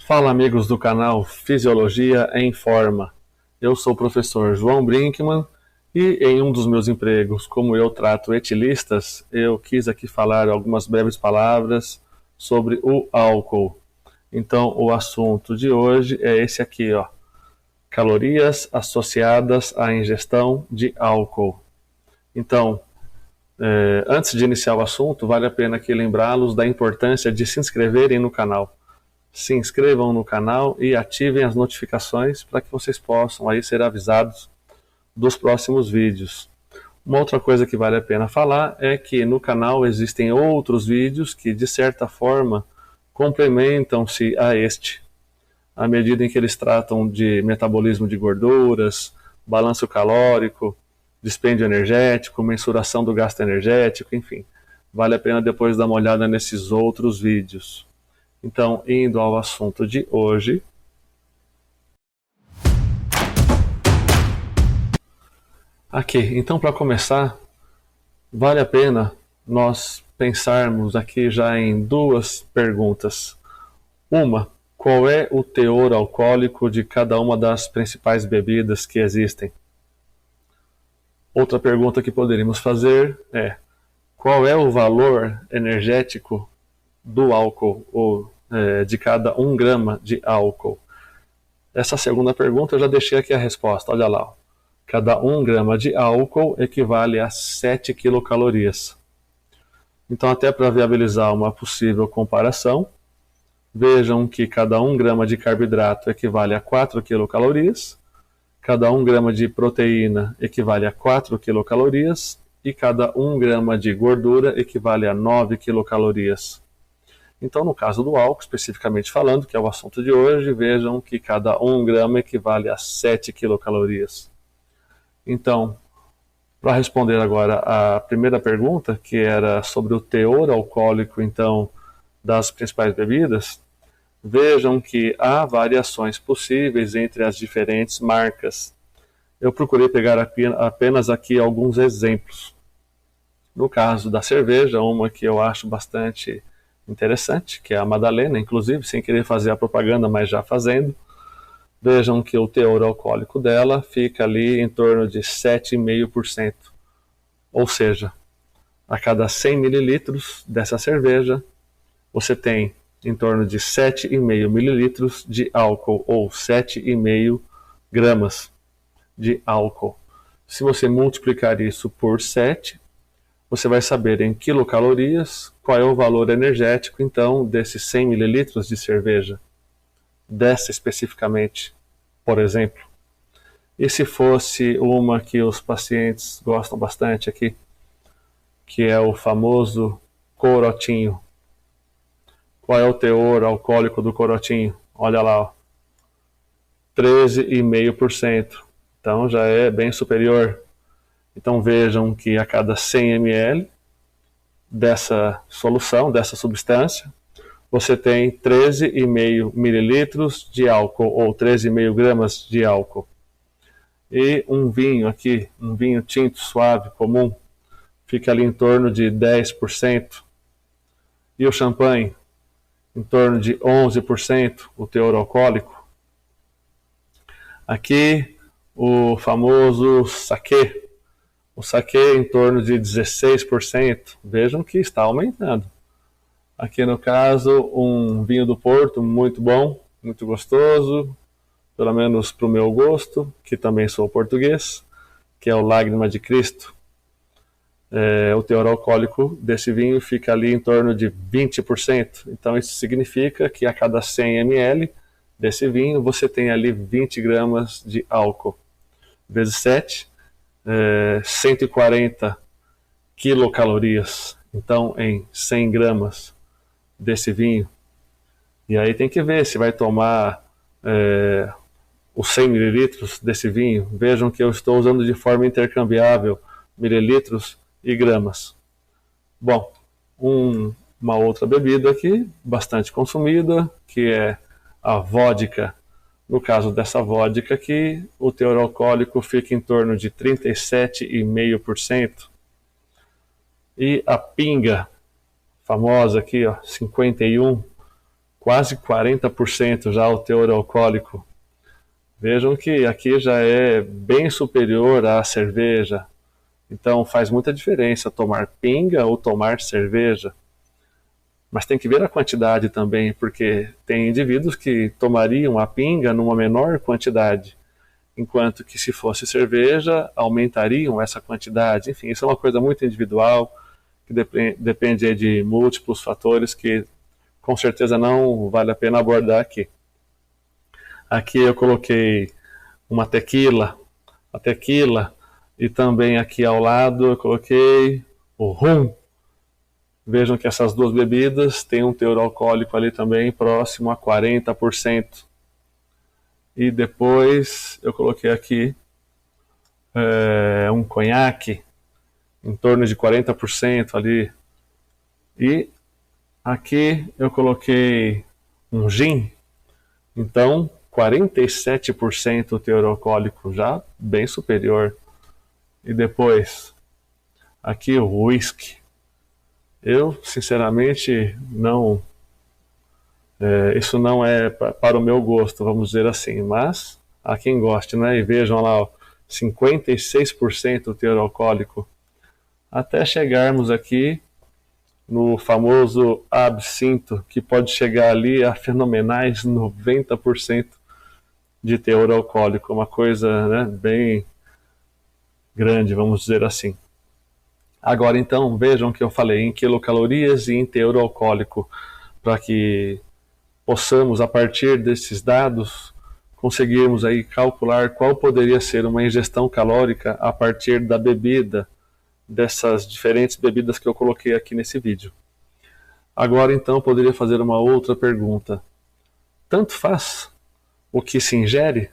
Fala, amigos do canal Fisiologia em Forma. Eu sou o professor João Brinkman e em um dos meus empregos, como eu trato etilistas, eu quis aqui falar algumas breves palavras sobre o álcool. Então, o assunto de hoje é esse aqui, ó: calorias associadas à ingestão de álcool. Então, antes de iniciar o assunto, vale a pena aqui lembrá-los da importância de se inscreverem no canal. Se inscrevam no canal e ativem as notificações para que vocês possam aí ser avisados dos próximos vídeos. Uma outra coisa que vale a pena falar é que no canal existem outros vídeos que, de certa forma, complementam-se a este, à medida em que eles tratam de metabolismo de gorduras, balanço calórico, dispêndio energético, mensuração do gasto energético, enfim. Vale a pena depois dar uma olhada nesses outros vídeos. Então, indo ao assunto de hoje. Aqui, então, para começar, vale a pena nós pensarmos aqui já em duas perguntas. Uma, qual é o teor alcoólico de cada uma das principais bebidas que existem? Outra pergunta que poderíamos fazer é: qual é o valor energético do álcool, ou de cada 1 grama de álcool? Essa segunda pergunta eu já deixei aqui a resposta, olha lá. Cada 1 grama de álcool equivale a 7 quilocalorias. Então, até para viabilizar uma possível comparação, vejam que cada 1 grama de carboidrato equivale a 4 quilocalorias, cada 1 grama de proteína equivale a 4 quilocalorias e cada 1 grama de gordura equivale a 9 quilocalorias. Então, no caso do álcool, especificamente falando, que é o assunto de hoje, vejam que cada 1 grama equivale a 7 quilocalorias. Então, para responder agora a primeira pergunta, que era sobre o teor alcoólico, então, das principais bebidas, vejam que há variações possíveis entre as diferentes marcas. Eu procurei pegar apenas aqui alguns exemplos. No caso da cerveja, uma que eu acho bastante interessante, que é a Madalena, inclusive, sem querer fazer a propaganda, mas já fazendo. Vejam que o teor alcoólico dela fica ali em torno de 7,5%. Ou seja, a cada 100 mililitros dessa cerveja, você tem em torno de 7,5 mililitros de álcool, ou 7,5 gramas de álcool. Se você multiplicar isso por 7, você vai saber em quilocalorias qual é o valor energético, então, desses 100 mililitros de cerveja. Dessa especificamente, por exemplo. E se fosse uma que os pacientes gostam bastante aqui, que é o famoso corotinho. Qual é o teor alcoólico do corotinho? Olha lá, ó, 13,5%. Então já é bem superior. Então vejam que a cada 100 ml dessa solução, dessa substância, você tem 13,5 mililitros de álcool, ou 13,5 gramas de álcool. E um vinho aqui, um vinho tinto suave comum, fica ali em torno de 10%. E o champanhe, em torno de 11%, o teor alcoólico. Aqui, o famoso saquê. O saquê em torno de 16%. Vejam que está aumentando. Aqui no caso, um vinho do Porto muito bom, muito gostoso, pelo menos para o meu gosto, que também sou português, que é o Lágrima de Cristo. O teor alcoólico desse vinho fica ali em torno de 20%. Então isso significa que a cada 100 ml desse vinho você tem ali 20 gramas de álcool. Vezes 7, 140 quilocalorias. Então em 100 gramas desse vinho. E aí tem que ver se vai tomar os 100 mililitros desse vinho. Vejam que eu estou usando de forma intercambiável mililitros e gramas. Bom, uma outra bebida aqui, bastante consumida, que é a vodka. No caso dessa vodka aqui, o teor alcoólico fica em torno de 37,5%. E a pinga, famosa aqui, ó, 51%. quase 40% já o teor alcoólico. Vejam que aqui já é bem superior à cerveja. Então faz muita diferença tomar pinga ou tomar cerveja. Mas tem que ver a quantidade também, porque tem indivíduos que tomariam a pinga numa menor quantidade, enquanto que se fosse cerveja, aumentariam essa quantidade. Enfim, isso é uma coisa muito individual, que depende de múltiplos fatores que com certeza não vale a pena abordar aqui. Aqui eu coloquei uma tequila, a tequila, e também aqui ao lado eu coloquei o rum. Vejam que essas duas bebidas têm um teor alcoólico ali também próximo a 40%. E depois eu coloquei aqui um conhaque, em torno de 40% ali. E aqui eu coloquei um gin, então 47% o teor alcoólico, já bem superior. E depois, aqui o whisky. Eu, sinceramente, não... isso não é para o meu gosto, vamos dizer assim, mas há quem goste, né? E vejam lá, ó, 56% o teor alcoólico, até chegarmos aqui no famoso absinto, que pode chegar ali a fenomenais 90% de teor alcoólico, uma coisa, né, bem grande, vamos dizer assim. Agora então, vejam que eu falei em quilocalorias e em teor alcoólico, para que possamos, a partir desses dados, conseguirmos aí calcular qual poderia ser uma ingestão calórica a partir da bebida, dessas diferentes bebidas que eu coloquei aqui nesse vídeo. Agora então eu poderia fazer uma outra pergunta. Tanto faz o que se ingere,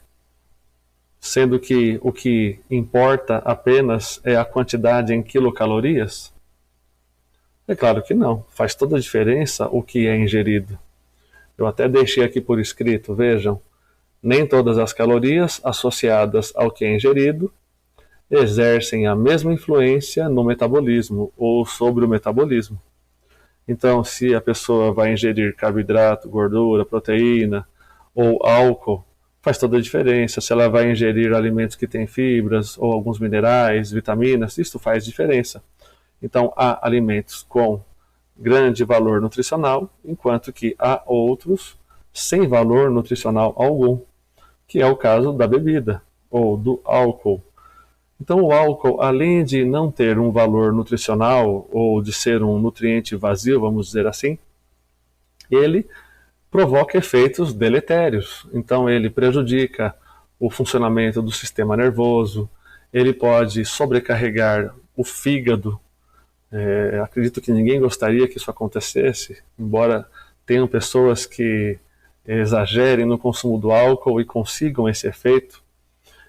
sendo que o que importa apenas é a quantidade em quilocalorias? É claro que não, faz toda a diferença o que é ingerido. Eu até deixei aqui por escrito, vejam, nem todas as calorias associadas ao que é ingerido exercem a mesma influência no metabolismo ou sobre o metabolismo. Então, se a pessoa vai ingerir carboidrato, gordura, proteína ou álcool, faz toda a diferença. Se ela vai ingerir alimentos que têm fibras ou alguns minerais, vitaminas, isso faz diferença. Então, há alimentos com grande valor nutricional, enquanto que há outros sem valor nutricional algum, que é o caso da bebida ou do álcool. Então, o álcool, além de não ter um valor nutricional ou de ser um nutriente vazio, vamos dizer assim, ele provoca efeitos deletérios. Então, ele prejudica o funcionamento do sistema nervoso, ele pode sobrecarregar o fígado. Acredito que ninguém gostaria que isso acontecesse, embora tenham pessoas que exagerem no consumo do álcool e consigam esse efeito.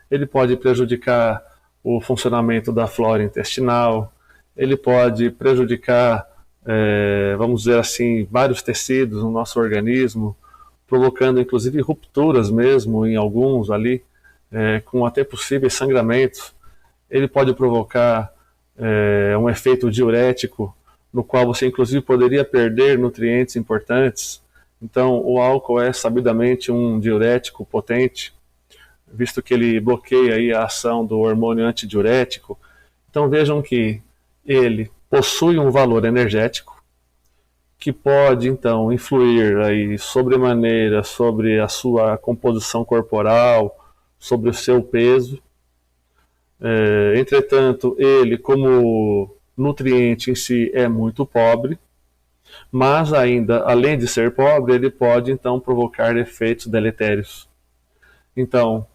Ele pode prejudicar o funcionamento da flora intestinal, ele pode prejudicar, vamos dizer assim, vários tecidos no nosso organismo, provocando inclusive rupturas mesmo em alguns ali, com até possíveis sangramentos. Ele pode provocar um efeito diurético, no qual você inclusive poderia perder nutrientes importantes. Então o álcool é sabidamente um diurético potente, visto que ele bloqueia aí a ação do hormônio antidiurético. Então vejam que ele possui um valor energético que pode então influir aí sobremaneira sobre a sua composição corporal, sobre o seu peso. Entretanto, ele como nutriente em si é muito pobre, mas ainda, além de ser pobre, ele pode então provocar efeitos deletérios. Então,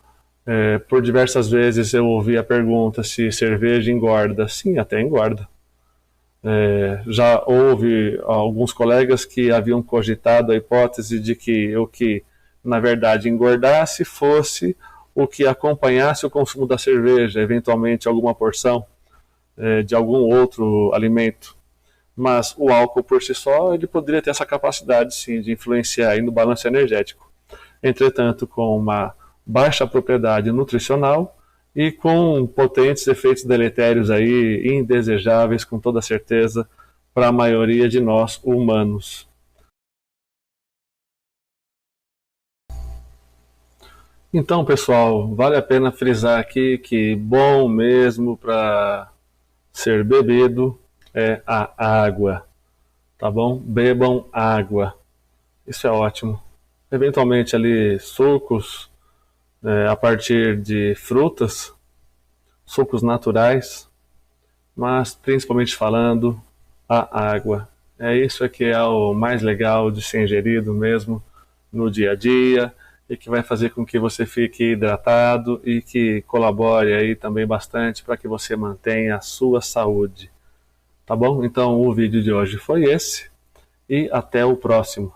por diversas vezes eu ouvi a pergunta se cerveja engorda. Sim, até engorda. Já houve alguns colegas que haviam cogitado a hipótese de que o que, na verdade, engordasse fosse o que acompanhasse o consumo da cerveja, eventualmente alguma porção de algum outro alimento. Mas o álcool por si só, ele poderia ter essa capacidade, sim, de influenciar aí no balanço energético. Entretanto, com uma baixa propriedade nutricional e com potentes efeitos deletérios aí, indesejáveis com toda certeza para a maioria de nós humanos. Então, pessoal, vale a pena frisar aqui que bom mesmo para ser bebido é a água, tá bom? Bebam água, isso é ótimo. Eventualmente ali sucos a partir de frutas, sucos naturais, mas principalmente falando a água. É isso que é o mais legal de ser ingerido mesmo no dia a dia e que vai fazer com que você fique hidratado e que colabore aí também bastante para que você mantenha a sua saúde. Tá bom? Então o vídeo de hoje foi esse e até o próximo.